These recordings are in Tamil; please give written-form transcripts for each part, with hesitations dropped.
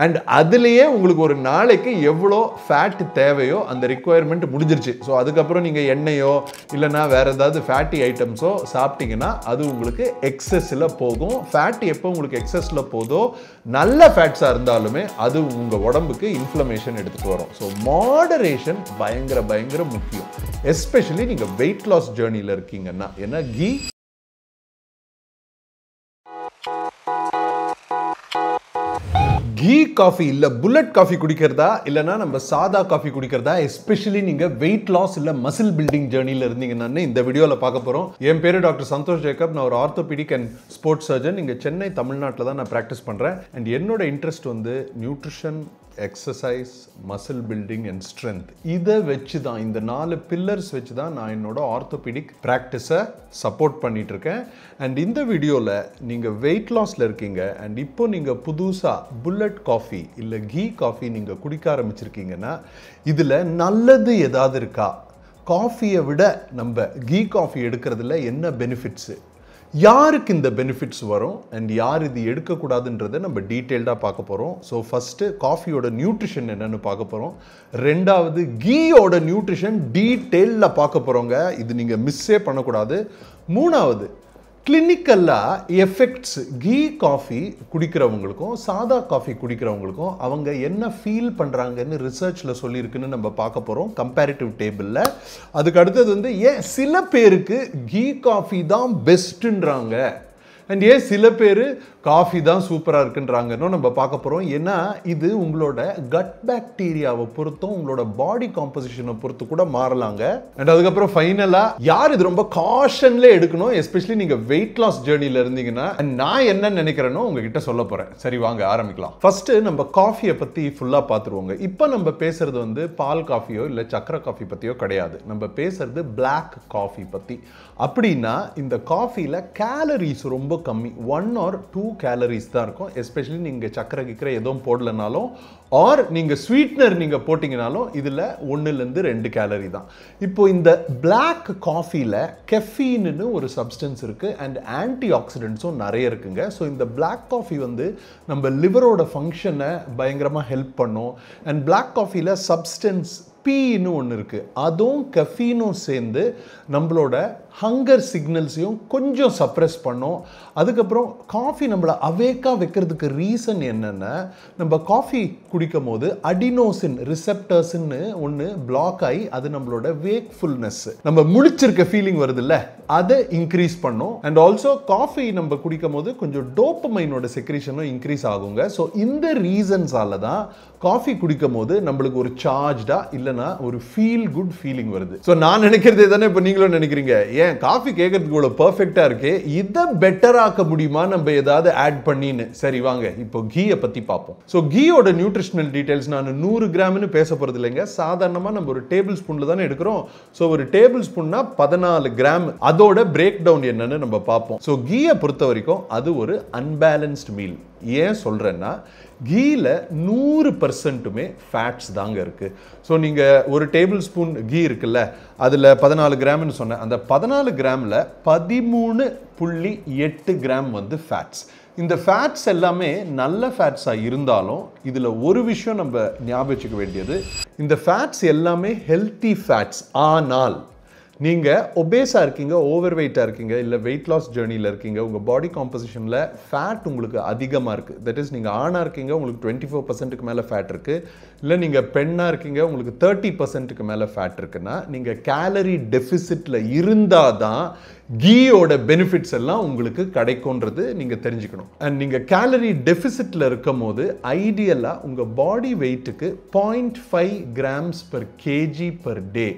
அண்ட் அதுலேயே உங்களுக்கு ஒரு நாளைக்கு எவ்வளோ ஃபேட் தேவையோ அந்த ரிக்குவயர்மெண்ட் முடிஞ்சிருச்சு. ஸோ அதுக்கப்புறம் நீங்கள் எண்ணெயோ இல்லைனா வேறு ஏதாவது ஃபேட்டி ஐட்டம்ஸோ சாப்பிட்டீங்கன்னா அது உங்களுக்கு எக்ஸஸில் போகும். ஃபேட் எப்போ உங்களுக்கு எக்ஸஸில் போதோ நல்ல ஃபேட்ஸாக இருந்தாலுமே அது உங்கள் உடம்புக்கு இன்ஃப்ளமேஷன் எடுத்துகிட்டு வரும். ஸோ மாடரேஷன் பயங்கர முக்கியம், எஸ்பெஷலி நீங்கள் வெயிட் லாஸ் ஜேர்னியில் இருக்கீங்கன்னா. ஏன்னா கீ காஃபி இல்லை புல்லட் காஃபி குடிக்கிறதா இல்லைனா நம்ம சாதா காஃபி குடிக்கிறதா, எஸ்பெஷலி நீங்கள் வெயிட் லாஸ் இல்லை மசில் பில்டிங் ஜேர்னியில் இருந்தீங்கன்னா இந்த வீடியோவில் பார்க்க போகிறோம். என் பேர் டாக்டர் சந்தோஷ் ஜேக்கப். நான் ஒரு ஆர்த்தோபீடிக் அண்ட் ஸ்போர்ட்ஸ் சர்ஜன். இங்கே சென்னை தமிழ்நாட்டில் தான் நான் ப்ராக்டிஸ் பண்ணுறேன். அண்ட் என்னோட இன்ட்ரெஸ்ட் வந்து nutrition, exercise, muscle building and strength. இதை வச்சு தான், இந்த 4 பில்லர்ஸ் வச்சு தான் நான் என்னோட ஆர்த்தோபீடிக் ப்ராக்டிஸை சப்போர்ட் பண்ணிட்டு இருக்கேன். அண்ட் இந்த வீடியோவில் நீங்கள் வெயிட் லாஸில் இருக்கீங்க அண்ட் இப்போ நீங்கள் புதுசாக புல்லட் காஃபி இல்லை கீ காஃபி நீங்கள் குடிக்க ஆரம்பிச்சிருக்கீங்கன்னா இதில் நல்லது ஏதாவது இருக்கா, காஃபியை விட நம்ம கீ காஃபி எடுக்கிறதுல என்ன பெனிஃபிட்ஸு, யாருக்கு இந்த பெனிஃபிட்ஸ் வரும் அண்ட் யார் இது எடுக்கக்கூடாதுன்றதை நம்ம டீட்டெயில்டாக பார்க்க போகிறோம். ஸோ ஃபஸ்ட்டு காஃபியோட நியூட்ரிஷன் என்னென்னு பார்க்க போகிறோம். ரெண்டாவது கீயோட நியூட்ரிஷன் டீட்டெயிலில் பார்க்க போகிறோங்க, இது நீங்கள் மிஸ்ஸே பண்ணக்கூடாது. மூணாவது கிளினிக்கலாக எஃபெக்ட்ஸ் கீ காஃபி குடிக்கிறவங்களுக்கும் சாதா காஃபி குடிக்கிறவங்களுக்கும் அவங்க என்ன ஃபீல் பண்ணுறாங்கன்னு ரிசர்ச்சில் சொல்லியிருக்குன்னு நம்ம பார்க்க போகிறோம் கம்பேரிட்டிவ் டேபிளில். அதுக்கு அடுத்தது வந்து ஏன் சில பேருக்கு கீ காஃபி தான் பெஸ்ட்டுன்றாங்க அண்ட் ஏன் சில பேர் காஃபி தான் சூப்பராக இருக்குன்றாங்கன்னு நம்ம பார்க்க போகிறோம். ஏன்னா இது உங்களோட கட் பாக்டீரியாவை பொறுத்தும் உங்களோட பாடி காம்போசிஷனை பொறுத்து கூட மாறலாங்க. அண்ட் அதுக்கப்புறம் ஃபைனலாக யார் இது ரொம்ப காஷன்ல எடுக்கணும், எஸ்பெஷலி நீங்கள் வெயிட் லாஸ் ஜேர்னியில் இருந்தீங்கன்னா நான் என்ன நினைக்கிறேனோ உங்ககிட்ட சொல்ல போகிறேன். சரி வாங்க ஆரம்பிக்கலாம். ஃபர்ஸ்ட்டு நம்ம காஃபியை பற்றி ஃபுல்லாக பார்த்துருவோங்க. இப்போ நம்ம பேசுறது வந்து பால் காஃபியோ இல்லை சக்கரை காஃபி பற்றியோ கிடையாது. நம்ம பேசுறது பிளாக் காஃபி பற்றி. அப்படின்னா இந்த காஃபியில் கேலரிஸ் ரொம்ப கம்மி, 1 or 2 கேலரிஸ் தான் இருக்கும். எஸ்பெஷலி நீங்கள் சக்கரை கிக்கரை எதுவும் போடலனாலும் ஆர் நீங்கள் ஸ்வீட்னர் நீங்கள் போட்டிங்கனாலும் இதில் 1-2 கேலரி தான். இப்போ இந்த பிளாக் காஃபியில் கெஃபீன்னு ஒரு சப்ஸ்டன்ஸ் இருக்குது அண்ட் ஆன்டி ஆக்சிடென்ட்ஸும் நிறைய இருக்குங்க. ஸோ இந்த பிளாக் காஃபி வந்து நம்ம லிவரோட ஃபங்க்ஷனை பயங்கரமாக ஹெல்ப் பண்ணும். அண்ட் பிளாக் காஃபியில் சப்ஸ்டன்ஸ் பீன்னு ஒன்று இருக்குது, அதுவும் கெஃபீனும் சேர்ந்து நம்மளோட ஹங்கர் சிக்னல்ஸையும் கொஞ்சம் சப்ரெஸ் பண்ணும். அதுக்கப்புறம் காஃபி நம்மளை அவேக்காக வைக்கிறதுக்கு ரீசன் என்னென்னா, நம்ம காஃபி குடிக்கும் போது அடினோசின் ரிசெப்டர்ஸ்ன்னு ஒன்று பிளாக் ஆகி அது நம்மளோட வேக்ஃபுல்னஸ், நம்ம முழிச்சிருக்க ஃபீலிங் வருது இல்லை, அதை இன்க்ரீஸ் பண்ணும். அண்ட் ஆல்சோ காஃபி நம்ம குடிக்கும் போது கொஞ்சம் டோப்பமைனோட செக்ரீஷனும் இன்க்ரீஸ் ஆகுங்க. ஸோ இந்த ரீசன்ஸால தான் காஃபி குடிக்கும் போது நம்மளுக்கு ஒரு சார்ஜ்டா இல்லைனா ஒரு ஃபீல் குட் ஃபீலிங் வருது. ஸோ நான் நினைக்கிறதே தானே இப்போ நீங்களும் நினைக்கிறீங்க, ஏன் காஃபி கேட்கறதுக்கு இவ்வளோ பர்ஃபெக்டா இருக்கு, இதை பெட்டர் ஆக்க முடியுமா நம்ம ஏதாவது ஆட் பண்ணின்னு. சரி வாங்க இப்போ கீயை பற்றி பார்ப்போம். ஸோ கீயோட நியூட்ரிஷனல் டீடைல்ஸ் நான் 100 கிராம்னு பேச போகிறது இல்லைங்க. சாதாரணமாக நம்ம ஒரு டேபிள் ஸ்பூனில் தானே எடுக்கிறோம். ஸோ ஒரு டேபிள் ஸ்பூன்னா 14 கிராம். அதோட பிரேக் டவுன் என்னன்னு நம்ம பார்ப்போம். ஸோ கீயை பொறுத்த வரைக்கும் அது ஒரு அன்பேலன்ஸ்டு மீல். ஏன் சொல்கிறேன்னா கீயில் 100%மே ஃபேட்ஸ் தாங்க இருக்குது. ஸோ நீங்கள் ஒரு டேபிள் ஸ்பூன் கீ இருக்குல்ல, அதில் 14 கிராம்னு சொன்னேன். அந்த 14 கிராமில் 13.8 கிராம் வந்து ஃபேட்ஸ். இந்த ஃபேட்ஸ் எல்லாமே நல்ல ஃபேட்ஸாக இருந்தாலும் இதில் ஒரு விஷயம் நம்ம ஞாபகம் வச்சுக்க வேண்டியது, இந்த ஃபேட்ஸ் எல்லாமே ஹெல்த்தி ஃபேட்ஸ். ஆனால் நீங்கள் ஒபேஸாக இருக்கீங்க, ஓவர் வெயிட்டாக இருக்கீங்க, இல்லை வெயிட் லாஸ் ஜேர்னியில் இருக்கீங்க, உங்கள் பாடி காம்போசிஷனில் ஃபேட் உங்களுக்கு அதிகமாக இருக்குது. தட் இஸ் நீங்கள் ஆணாக இருக்கீங்க உங்களுக்கு 24%க்கு மேலே ஃபேட் இருக்குது, இல்லை நீங்கள் பெண்ணாக இருக்கீங்க உங்களுக்கு 30%க்கு மேலே ஃபேட் இருக்குன்னா நீங்கள் கேலரி டெஃபிசிட்டில் இருந்தால் தான் கீயோட பெனிஃபிட்ஸ் எல்லாம் உங்களுக்கு கிடைக்கும்ன்றது நீங்கள் தெரிஞ்சுக்கணும். அண்ட் நீங்கள் கேலரி டெஃபிசிட்டில் இருக்கும் போது ஐடியலாக உங்கள் பாடி வெயிட்டுக்கு 0.5 grams per kg per day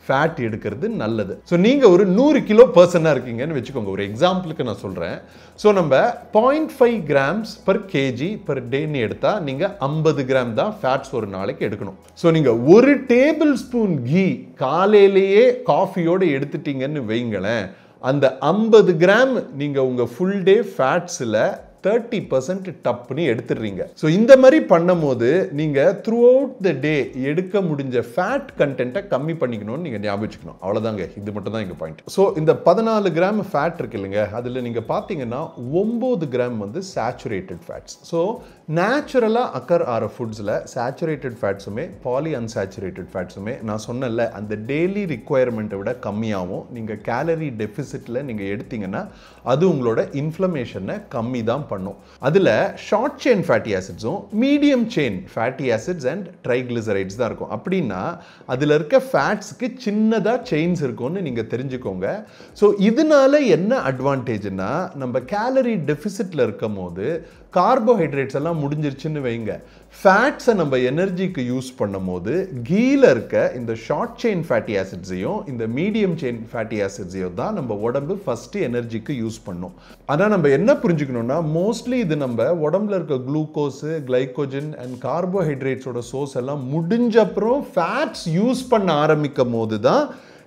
fat எடுக்கிறது நல்லது. ஸோ நீங்கள் ஒரு 100 கிலோ பர்சனாக இருக்கீங்கன்னு வச்சுக்கோங்க, ஒரு எக்ஸாம்பிளுக்கு நான் சொல்கிறேன். ஸோ நம்ம 0.5 grams per kg per டேன்னு எடுத்தால் நீங்கள் 50 கிராம் தான் ஃபேட்ஸ் ஒரு நாளைக்கு எடுக்கணும். ஸோ நீங்கள் ஒரு டேபிள் ஸ்பூன் கீ காலையிலேயே காஃபியோடு எடுத்துட்டீங்கன்னு வைங்களேன், அந்த 50 கிராம் நீங்கள் உங்கள் ஃபுல் டே ஃபேட்ஸில் 30% டப்னு எடுத்துடுறீங்க. ஸோ இந்த மாதிரி பண்ணும் போது நீங்கள் த்ரூ அவுட் த டே எடுக்க முடிஞ்ச ஃபேட் கண்டென்ட்டை கம்மி பண்ணிக்கணும்னு நீங்கள் ஞாபகம் வச்சுக்கணும். அவ்வளோதாங்க, இது மட்டும் தான் எங்கள் பாயிண்ட். ஸோ இந்த 14 கிராம் ஃபேட் இருக்கு இல்லைங்க, அதில் நீங்கள் பார்த்தீங்கன்னா 9 கிராம் வந்து சேச்சுரேட்டட் ஃபேட்ஸ். ஸோ நேச்சுரலாக அக்கர் ஆகிற ஃபுட்ஸில் சேச்சுரேட்டட் ஃபேட்ஸுமே பாலி அன்சேச்சுரேட்டட் ஃபேட்ஸுமே நான் சொன்னல அந்த டெய்லி ரிக்குவயர்மெண்ட்டை விட கம்மியாகவும் நீங்கள் கேலரி டெஃபிசிட்டில் நீங்கள் எடுத்தீங்கன்னா அது உங்களோட இன்ஃப்ளமேஷனை கம்மி தான் பண்ணும். அதில் ஷார்ட் செயின் ஃபேட்டி ஆசிட்ஸும் medium chain fatty acids and triglycerides தான் இருக்கும். அப்படின்னா அதில் இருக்க ஃபேட்ஸுக்கு சின்னதாக செயின்ஸ் இருக்கும்னு நீங்கள் தெரிஞ்சுக்கோங்க. ஸோ இதனால என்ன அட்வான்டேஜ்னா நம்ம கேலரி டெஃபிசிட்டில் இருக்கும் போது கார்போஹைட்ரேட்ஸ் எல்லாம் முடிஞ்சிருச்சுன்னு வைங்க, ஃபேட்ஸை நம்ம எனர்ஜிக்கு யூஸ் பண்ணும் போது கீல இருக்க இந்த ஷார்ட் செயின் ஃபேட்டி ஆசிட்ஸையும் இந்த மீடியம் செயின் ஃபேட்டி ஆசிட்ஸையும் தான் நம்ம உடம்பு ஃபஸ்ட்டு எனர்ஜிக்கு யூஸ் பண்ணும். ஆனால் நம்ம என்ன புரிஞ்சுக்கணும்னா மோஸ்ட்லி இது நம்ம உடம்புல இருக்க குளுக்கோஸு, கிளைக்கோஜன் அண்ட் கார்போஹைட்ரேட்ஸோட சோர்ஸ் எல்லாம் முடிஞ்சப்புறம் ஃபேட்ஸ் யூஸ் பண்ண ஆரம்பிக்கும் போது தான்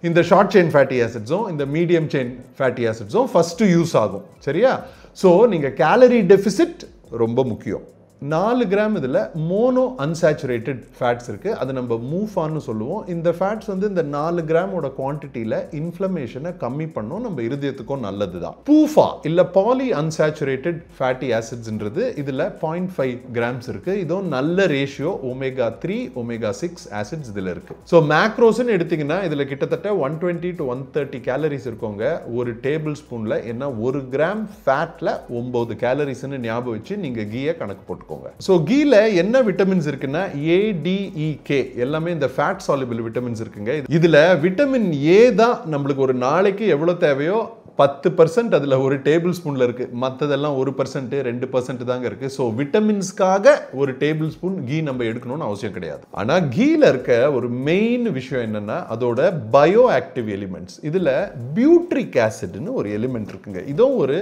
இந்த ஷார்ட் செயின் ஃபேட்டி ஆசிட்ஸும் இந்த மீடியம் செயின் ஃபேட்டி ஆசிட்ஸும் ஃபஸ்ட்டு யூஸ் ஆகும். சரியா? ஸோ நீங்கள் கேலரி டெஃபிசிட் ரொம்ப முக்கியம். 4 கிராம் இதில் மோனோ அன்சாச்சுரேட்டட் ஃபேட்ஸ் இருக்குது. அது நம்ம மூஃபான்னு சொல்லுவோம். இந்த ஃபேட்ஸ் வந்து இந்த 4 கிராமோட குவான்டிட்டியில் இன்ஃப்ளமேஷனை கம்மி பண்ணும், நம்ம இருதயத்துக்கும் நல்லது தான். பூஃபா இல்லை பாலி அன்சாச்சுரேட்டட் ஃபேட்டி ஆசிட்ஸ்ன்றது இதில் 0.5 கிராம்ஸ் இருக்குது. இதுவும் நல்ல ரேஷியோ ஒமேகா 3 ஒமேகா 6 ஆசிட்ஸ் இதில் இருக்குது. ஸோ மேக்ரோஸ்ன்னு எடுத்திங்கன்னா இதில் கிட்டத்தட்ட 120 to 130 கேலரிஸ் இருக்கோங்க ஒரு டேபிள் ஸ்பூனில். ஏன்னா 1 கிராம் ஃபேட்டில் 9 கேலரிஸ்ன்னு ஞாபகம் வச்சு நீங்கள் கீயை கணக்கு போட்டுக்கோங்க. சோ கீல என்ன விட்டமின்ஸ் இருக்குன்னா A, D, E, K எல்லாமே இந்த ஃபேட் சால்யுபிள் விட்டமின்ஸ் இருக்குங்க. இதுல விட்டமின் A தான் நம்மளுக்கு ஒரு நாளைக்கு எவ்வளவு தேவையோ 10% அதில் ஒரு டேபிள் ஸ்பூனில் இருக்குது. மற்றதெல்லாம் 1%, 2% தாங்க இருக்குது. ஸோ விட்டமின்ஸ்க்காக ஒரு டேபிள் ஸ்பூன் கீ நம்ம எடுக்கணும்னு அவசியம் கிடையாது. ஆனால் கீல இருக்க ஒரு மெயின் விஷயம் என்னென்னா அதோட பயோ ஆக்டிவ் எலிமெண்ட்ஸ். இதில் பியூட்ரிக் ஆசிட்னு ஒரு எலிமெண்ட் இருக்குங்க. இதுவும் ஒரு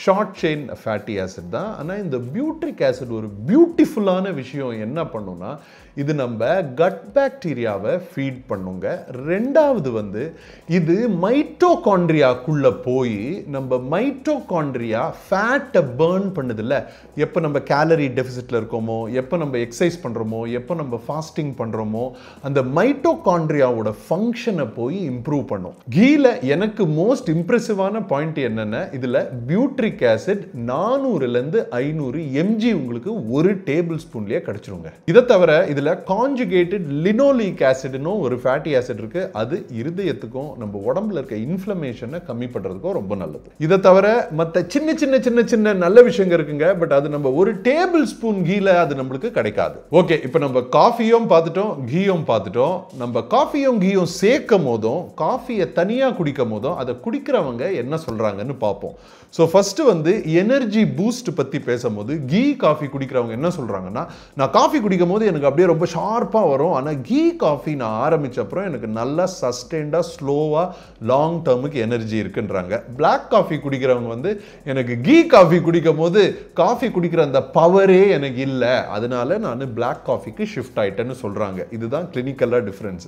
ஷார்ட் செயின் ஃபேட்டி ஆசிட் தான். ஆனால் இந்த பியூட்ரிக் ஆசிட் ஒரு பியூட்டிஃபுல்லான விஷயம் என்ன பண்ணுன்னா இது நம்ம கட் பாக்டீரியாவை ஃபீட் பண்ணுங்க. ரெண்டாவது வந்து இது மைட்டோகாண்ட்ரியாக்குள்ள போய் நம்ம மைட்டோகாண்ட்ரியா ஃபேட்டை பர்ன் பண்ணுதில்ல. எப்போ நம்ம கேலரி டெஃபிசிட்ல இருக்கோமோ, எப்போ நம்ம எக்ஸசைஸ் பண்ணுறோமோ, எப்போ நம்ம ஃபாஸ்டிங் பண்ணுறோமோ அந்த மைட்டோகாண்ட்ரியாவோட ஃபங்க்ஷனை போய் இம்ப்ரூவ் பண்ணும். கீல எனக்கு மோஸ்ட் இம்ப்ரெசிவான பாயிண்ட் என்னென்னா இதில் பியூட்ரிக் ஆசிட் 400லேருந்து 500 mg உங்களுக்கு ஒரு டேபிள் ஸ்பூன்லேயே கிடைச்சிருங்க. இதை தவிர இதில் கான்ஜுகேட்டட் லினோலிக் ஆசிட்னு ஒரு ஃபேட்டி ஆசிட் இருக்கு. அது இருதயத்துக்கும் நம்ம உடம்புல இருக்க இன்ஃப்ளமேஷனை கம்மி பண்றதுக்கும் ரொம்ப நல்லது. இதை தவிர மற்ற சின்ன சின்ன சின்ன சின்ன நல்ல விஷயங்கள் இருக்குங்க. பட் அது நம்ம ஒரு டேபிள் ஸ்பூன் கீல அது நம்மளுக்கு கிடைக்காது. ஓகே, இப்போ நம்ம காஃபியும் பார்த்துட்டோம், கீயும் பார்த்துட்டோம். நம்ம காஃபியும் கீயும் சேர்க்கும் போதும் காஃபியை தனியாக குடிக்கும் போதும் அதை குடிக்கிறவங்க என்ன சொல்றாங்கன்னு பார்ப்போம். ஸோ ஃபர்ஸ்ட் வந்து எனர்ஜி பூஸ்ட் பற்றி பேசும்போது கீ காஃபி குடிக்கிறவங்க என்ன சொல்றாங்கன்னா, நான் காஃபி குடிக்கும் போது எனக்கு அப்படியே ரொம்ப ஷார்ப்பாக வரும். ஆனால் கீ காஃபி நான் ஆரம்பிச்ச அப்புறம் எனக்கு நல்லா சஸ்டெயின்டாக ஸ்லோவாக லாங் டேர்முக்கு எனர்ஜி இருக்குன்றாங்க. பிளாக் காஃபி குடிக்கிறவங்க வந்து எனக்கு கீ காஃபி குடிக்கும் போது காஃபி குடிக்கிற அந்த பவரே எனக்கு இல்லை, அதனால நான் பிளாக் காஃபிக்கு ஷிஃப்ட் ஆயிட்டேன்னு சொல்றாங்க. இதுதான் கிளினிக்கலாக டிஃப்ரென்ஸ்.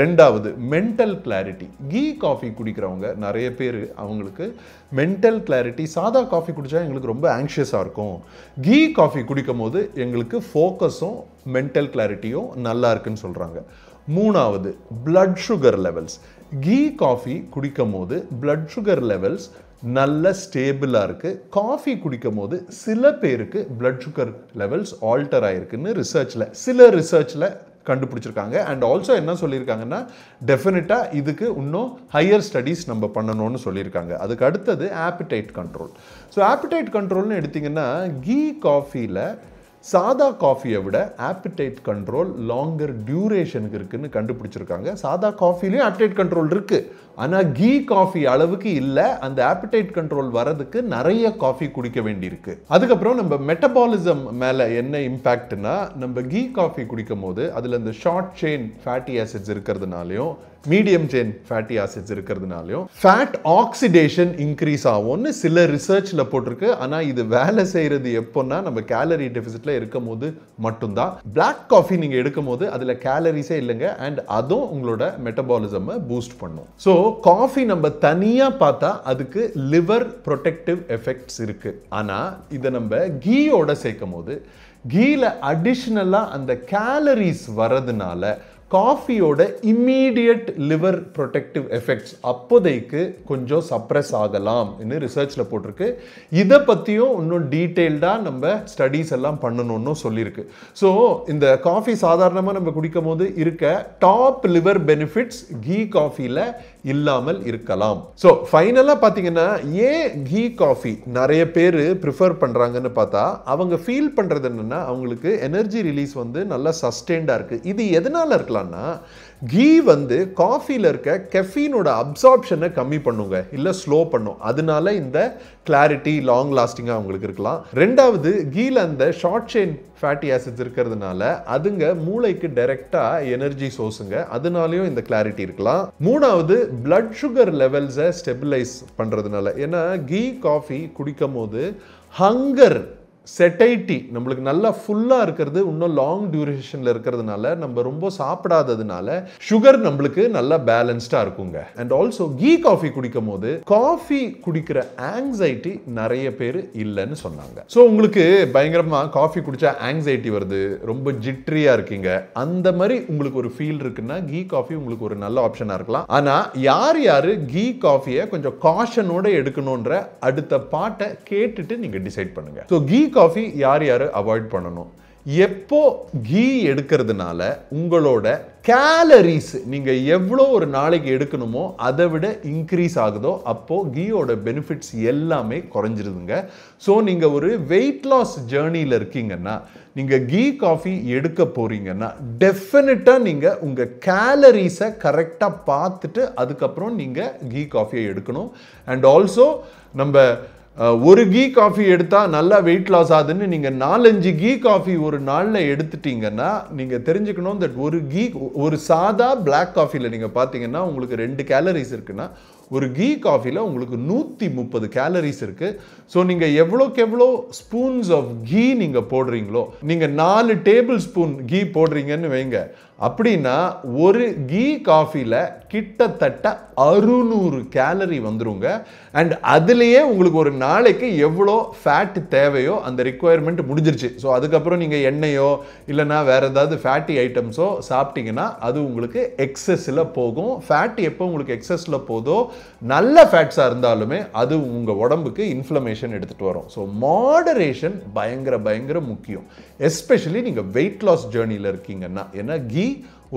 ரெண்டாவது மென்டல் கிளாரிட்டி. கீ காஃபி குடிக்கிறவங்க நிறைய பேர் அவங்களுக்கு மென்டல் கிளாரிட்டி, சாதா காஃபி குடிச்சா எங்களுக்கு ரொம்ப ஆங்ஷியஸாக இருக்கும், கீ காஃபி குடிக்கும் போது எங்களுக்கு ஃபோக்கஸும் மென்டல் கிளாரிட்டியும் நல்லா இருக்குன்னு சொல்கிறாங்க. மூணாவது blood sugar levels. Ghee coffee குடிக்கும் போது பிளட் சுகர் லெவல்ஸ் நல்ல ஸ்டேபிளாக இருக்குது. காஃபி குடிக்கும் போது சில பேருக்கு பிளட் சுகர் லெவல்ஸ் ஆல்டர் ஆகிருக்குன்னு சில ரிசர்ச்சில் கண்டுபிடிச்சிருக்காங்க. அண்ட் ஆல்சோ என்ன சொல்லியிருக்காங்கன்னா டெஃபினட்டாக இதுக்கு இன்னும் ஹையர் ஸ்டடீஸ் நம்ம பண்ணணும்னு சொல்லியிருக்காங்க. அதுக்கு அடுத்தது ஆப்பிடைட் கண்ட்ரோல். ஸோ ஆப்பிடைட் கண்ட்ரோல்னு எடுத்திங்கன்னா கீ காஃபியில் சாதா காஃபியை விட ஆப்பிடைட் கண்ட்ரோல் லாங்கர் டியூரேஷனுக்கு இருக்குன்னு கண்டுபிடிச்சிருக்காங்க. சாதா காஃபிலையும் ஆப்பிடைட் கண்ட்ரோல் இருக்குது, ஆனால் கீ காஃபி அளவுக்கு இல்லை. அந்த ஆப்பிடைட் கண்ட்ரோல் வரதுக்கு நிறைய காஃபி குடிக்க வேண்டியிருக்கு. அதுக்கப்புறம் நம்ம மெட்டபாலிசம் மேலே என்ன இம்பேக்ட்னா, நம்ம கீ காஃபி குடிக்கும் போது அதில் இந்த ஷார்ட் செயின் ஃபேட்டி ஆசிட்ஸ் இருக்கிறதுனாலையும் மீடியம் செயின் ஃபேட்டி ஆசிட்ஸ் இருக்கிறதுனாலையும் ஃபேட் ஆக்சிடேஷன் இன்க்ரீஸ் ஆகும்னு சில ரிசர்ச்சில் போட்டிருக்கு. ஆனால் இது வேலை செய்கிறது எப்போன்னா நம்ம கேலரி டெஃபிசிட்டில் இருக்கும் போது மட்டும்தான். பிளாக் காஃபி நீங்கள் எடுக்கும் போது அதில் கேலரிஸே இல்லைங்க, அண்ட் அதுவும் உங்களோட மெட்டபாலிசமை பூஸ்ட் பண்ணும். ஸோ காஃபி நம்ம தனியாக பார்த்தா அதுக்கு லிவர் ப்ரொடெக்டிவ் எஃபெக்ட்ஸ் இருக்குது. ஆனால் இதை நம்ம கீயோட சேர்க்கும் போது கீல அடிஷ்னலாக அந்த கேலரிஸ் வரதுனால காஃபியோட இம்மீடியட் லிவர் ப்ரொடெக்டிவ் எஃபெக்ட்ஸ் அப்போதைக்கு கொஞ்சம் சப்ரஸ் ஆகலாம் ரிசர்ச்ல போட்டிருக்கு. இதை பற்றியும் இன்னும் டீட்டெயில்டாக நம்ம ஸ்டடீஸ் எல்லாம் பண்ணணும்னு சொல்லியிருக்கு. ஸோ இந்த காஃபி சாதாரணமாக நம்ம குடிக்கும் போது இருக்க டாப் லிவர் பெனிஃபிட்ஸ் கீ காஃபியில் இல்லாமல் இருக்கலாம். ஸோ ஃபைனலாக பார்த்தீங்கன்னா ஏன் கீ காஃபி நிறைய பேர் ப்ரிஃபர் பண்ணுறாங்கன்னு பார்த்தா அவங்க ஃபீல் பண்ணுறது என்னென்னா அவங்களுக்கு எனர்ஜி ரிலீஸ் வந்து நல்லா சஸ்டெயின்டாக இருக்குது. இது எதனால் இருக்கலாம்னா கீ வந்து காஃபியில் இருக்க கெஃபீனோட அப்சார்ப்ஷனை கம்மி பண்ணுங்க, இல்லை ஸ்லோ பண்ணும். அதனால இந்த கிளாரிட்டி லாங் லாஸ்டிங்காக அவங்களுக்கு இருக்கலாம். ரெண்டாவது கீல அந்த ஷார்ட் செயின் ஃபேட்டி ஆசிட்ஸ் இருக்கிறதுனால அதுங்க மூளைக்கு டைரக்டாக எனர்ஜி சோர்ஸுங்க, அதனாலையும் இந்த கிளாரிட்டி இருக்கலாம். மூணாவது பிளட் சுகர் லெவல்ஸை ஸ்டெபிலைஸ் பண்ணுறதுனால. ஏன்னா கீ காஃபி குடிக்கும் போது ஹங்கர் செட்டைட்டி நம்மளுக்கு நல்லா ஃபுல்லாக இருக்கிறது இன்னும் லாங் டியூரேஷனில் இருக்கிறதுனால நம்ம ரொம்ப சாப்பிடாததுனால சுகர் நம்மளுக்கு நல்லா பேலன்ஸ்டாக இருக்குங்க. அண்ட் ஆல்சோ கீ காஃபி குடிக்கும் போது காஃபி குடிக்கிற ஆங்ஸைட்டி நிறைய பேர் இல்லைன்னு சொன்னாங்க. ஸோ உங்களுக்கு பயங்கரமாக காஃபி குடிச்சா ஆங்ஸைட்டி வருது, ரொம்ப ஜிட்ரியாக இருக்கீங்க, அந்த மாதிரி உங்களுக்கு ஒரு ஃபீல் இருக்குன்னா கீ காஃபி உங்களுக்கு ஒரு நல்ல ஆப்ஷனாக இருக்கலாம். ஆனால் யார் யார் கீ காஃபியை கொஞ்சம் காஷனோட எடுக்கணுன்ற அடுத்த பாட்டை கேட்டுட்டு நீங்கள் டிசைட் பண்ணுங்க. ஸோ கீ காஃபி யார் யார் அவாய்ட் பண்ணணும், எப்போ கீ எடுக்கிறதுனால உங்களோட கேலரிஸ் நீங்க எவ்வளோ ஒரு நாளைக்கு எடுக்கணுமோ அதை விட இன்க்ரீஸ் ஆகுதோ அப்போ கீயோட பெனிஃபிட்ஸ் எல்லாமே குறைஞ்சிருதுங்க. ஸோ நீங்க ஒரு வெயிட் லாஸ் ஜேர்னியில் இருக்கீங்கன்னா நீங்க கீ காஃபி எடுக்க போறீங்கன்னா டெஃபினட்டா நீங்க உங்க கேலரிஸை கரெக்டாக பார்த்துட்டு அதுக்கப்புறம் நீங்க கீ காஃபியை எடுக்கணும். அண்ட் ஆல்சோ நம்ம ஒரு கீ காஃபி எடுத்தா நல்லா வெயிட் லாஸ் ஆகுதுன்னு நீங்க 4-5 கீ காஃபி ஒரு நாள்ல எடுத்துட்டீங்கன்னா நீங்க தெரிஞ்சுக்கணும் தட் ஒரு சாதா பிளாக் காஃபில நீங்க பாத்தீங்கன்னா உங்களுக்கு 2 கேலரிஸ் இருக்குன்னா ஒரு கீ காஃபில உங்களுக்கு 130 கேலரிஸ் இருக்கு. ஸோ நீங்க எவ்வளோக்கு எவ்வளோ ஸ்பூன்ஸ் ஆஃப் கீ நீங்க போடுறீங்களோ, நீங்க 4 டேபிள் ஸ்பூன் கீ போடுறீங்கன்னு வைங்க, அப்படின்னா ஒரு கீ காஃபில கிட்டத்தட்ட 600 கேலரி வந்துருங்க. அண்ட் அதுலேயே உங்களுக்கு ஒரு நாளைக்கு எவ்வளோ ஃபேட் தேவையோ அந்த ரிக்குவயர்மெண்ட் முடிஞ்சிருச்சு. ஸோ அதுக்கப்புறம் நீங்கள் எண்ணெயோ இல்லைனா வேற ஏதாவது ஃபேட்டி ஐட்டம்ஸோ சாப்பிட்டீங்கன்னா அது உங்களுக்கு எக்ஸஸில் போகும். ஃபேட் எப்போ உங்களுக்கு எக்ஸஸில் போதோ நல்ல ஃபேட்ஸாக இருந்தாலுமே அது உங்கள் உடம்புக்கு இன்ஃப்ளமேஷன் எடுத்துகிட்டு வரும். ஸோ மாடரேஷன் பயங்கர முக்கியம், எஸ்பெஷலி நீங்கள் வெயிட் லாஸ் ஜேர்னியில் இருக்கீங்கன்னா. ஏன்னா கீ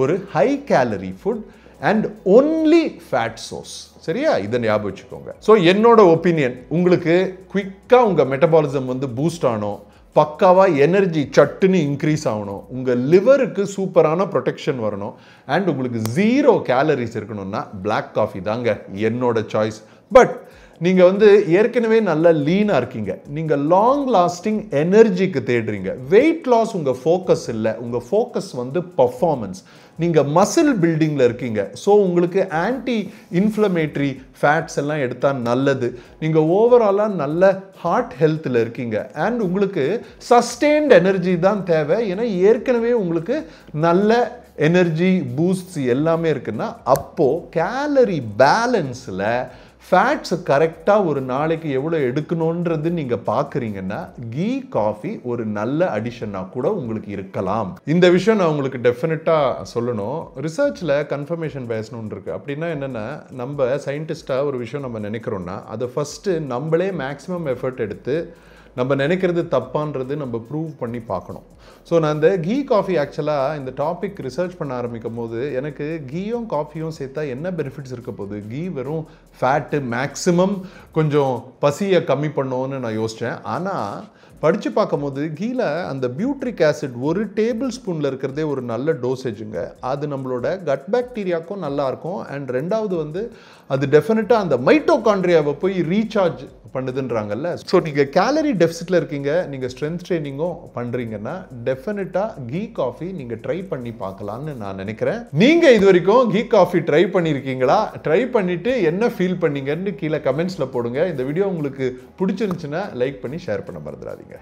ஒரு high calorie food and only fat source. சரியா, இதை ஞாபகம் வச்சுக்கோங்க. ஸோ என்னோட ஒப்பீனியன், உங்களுக்கு குவிக்காக உங்கள் மெட்டபாலிசம் வந்து பூஸ்ட் ஆகணும், பக்காவாக எனர்ஜி சட்டுன்னு இன்க்ரீஸ் ஆகணும், உங்கள் லிவருக்கு சூப்பரான ப்ரொடெக்ஷன் வரணும், அண்ட் உங்களுக்கு 0 கேலரிஸ் இருக்கணும்னா பிளாக் காஃபி தாங்க என்னோட சாய்ஸ். பட் நீங்கள் வந்து ஏற்கனவே நல்லா லீனாக இருக்கீங்க, நீங்கள் லாங் லாஸ்டிங் எனர்ஜிக்கு தேடுறீங்க, வெயிட் லாஸ் உங்கள் ஃபோக்கஸ் இல்லை, உங்கள் ஃபோக்கஸ் வந்து பர்ஃபார்மன்ஸ், நீங்கள் மசில் பில்டிங்கில் இருக்கீங்க, ஸோ உங்களுக்கு ஆன்டி இன்ஃப்ளமேட்டரி ஃபேட்ஸ் எல்லாம் எடுத்தால் நல்லது, நீங்கள் ஓவராலாக நல்ல ஹார்ட் ஹெல்த்தில் இருக்கீங்க, அண்ட் உங்களுக்கு சஸ்டெயின்ட் எனர்ஜி தான் தேவை, ஏன்னா ஏற்கனவே உங்களுக்கு நல்ல எனர்ஜி பூஸ்ட்ஸ் எல்லாமே இருக்குன்னா அப்போ கேலரி பேலன்ஸில் ஃபேட்ஸ் கரெக்டாக ஒரு நாளைக்கு எவ்வளோ எடுக்கணுன்றது நீங்கள் பார்க்குறீங்கன்னா கீ காஃபி ஒரு நல்ல அடிஷனாக கூட உங்களுக்கு இருக்கலாம். இந்த விஷயம் நான் உங்களுக்கு டெஃபினட்டாக சொல்லணும். ரிசர்ச்சில் கன்ஃபர்மேஷன் பயஸ்னு ஒன்று இருக்குது. அப்படின்னா என்னென்னா, நம்ம சயின்டிஸ்டாக ஒரு விஷயம் நம்ம நினைக்கிறோன்னா அதை ஃபஸ்ட்டு நம்மளே மேக்ஸிமம் எஃபர்ட் எடுத்து நம்ம நினைக்கிறது தப்பான்றது நம்ம ப்ரூவ் பண்ணி பார்க்கணும். ஸோ நான் இந்த கீ காஃபி ஆக்சுவலாக இந்த டாபிக் ரிசர்ச் பண்ண ஆரம்பிக்கும் போது எனக்கு கீயும் காஃபியும் சேர்த்தா என்ன பெனிஃபிட்ஸ் இருக்க போகுது, கீ வெறும் ஃபேட்டு மேக்ஸிமம் கொஞ்சம் பசியை கம்மி பண்ணோன்னு நான் யோசித்தேன். ஆனால் படித்து பார்க்கும்போது கீழ அந்த பியூட்ரிக் ஆசிட் 1 டேபிள் ஸ்பூனில் இருக்கிறதே ஒரு நல்ல டோசேஜுங்க. அது நம்மளோட கட் பாக்டீரியாவுக்கும் நல்லாயிருக்கும், அண்ட் ரெண்டாவது வந்து அது டெஃபினட்டாக அந்த மைட்டோகாண்ட்ரியாவை போய் ரீசார்ஜ் பண்ணுதுன்றாங்கல்ல. ஸோ நீங்கள் கேலரி டெஃபிசிட்டில் இருக்கீங்க, நீங்கள் ஸ்ட்ரென்த் ட்ரைனிங்கும் பண்ணுறீங்கன்னா டெஃபினட்டாக கீ காஃபி நீங்கள் ட்ரை பண்ணி பார்க்கலான்னு நான் நினைக்கிறேன். நீங்கள் இது வரைக்கும் கீ காஃபி ட்ரை பண்ணியிருக்கீங்களா? ட்ரை பண்ணிவிட்டு என்ன ஃபீல் பண்ணீங்கன்னு கீழே கமெண்ட்ஸில் போடுங்க. இந்த வீடியோ உங்களுக்கு பிடிச்சிருந்துச்சுன்னா லைக் பண்ணி ஷேர் பண்ண மறந்துடாதீங்க.